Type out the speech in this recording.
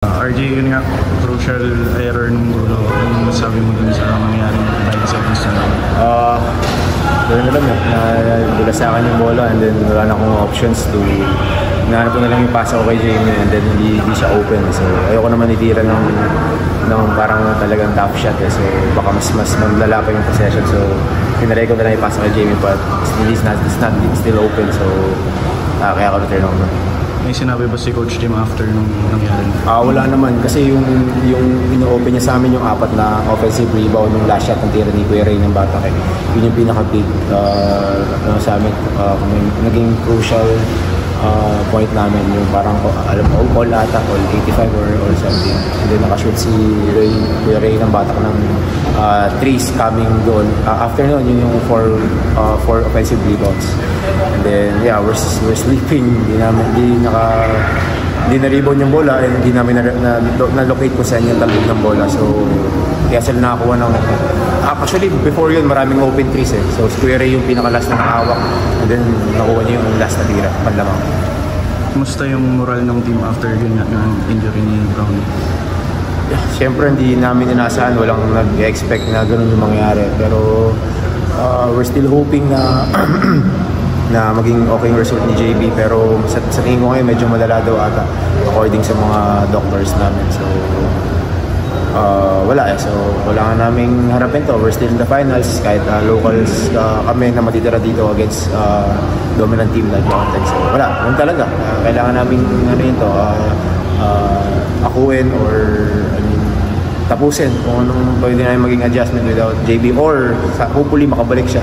RJ, yun nga, crucial error nung dulo. Ano masabi mo dun sa nangyaring 5 seconds na lang? Ganoon na lang dula sa akin yung bola and then wala na akong options to hinahanap ko na lang yung pass ako kay Jamie and then hindi siya open. So ayoko naman itira ng parang talagang top shot eh. So baka mas maglala pa yung possession. So pinarey ko na lang yung pass kay Jamie but it's not still open. So kaya ako na-turn over. May sinabi ba si Coach Jim after nung nangyari? Wala naman kasi yung ino-open niya sa amin yung 4 na offensive rebound ng last shot ng tira ni Kuya Ray ng Batak. Yun yung pinaka-big sa amin. Naging crucial point namin yung parang alam mo all ata all 85 or something. And then nakashoot si Kuya Ray ng Batak ng threes coming doon. After nun yun yung 4 offensive rebounds. And then yeah, we're sleeping. Hindi na-rebound yung bola and hindi namin na-locate kung saan yung talbog ng bola. So kaya sila nakakuha ng actually before yun maraming open threes eh. So Square yung pinaka-last na nakahawak and then nakuha niya yung last na tira panlamang. Kumusta yung moral ng team after yun ng injury ni Brown? Yeah, siyempre hindi namin inaasahan, walang nag-expect na ganun yung mangyari. Pero we're still hoping na na maging okay yung result ni JB, pero sa tingin ko ngayon medyo malala daw ata according sa mga doctors namin. So wala eh. So wala nga naming harapin to. We're still in the finals kahit locals kami na matitira dito against dominant team like Mountain. So wala, yun talaga. Kailangan namin akuin or tapusin kung anong pwede namin maging adjustment without JB or hopefully makabalik siya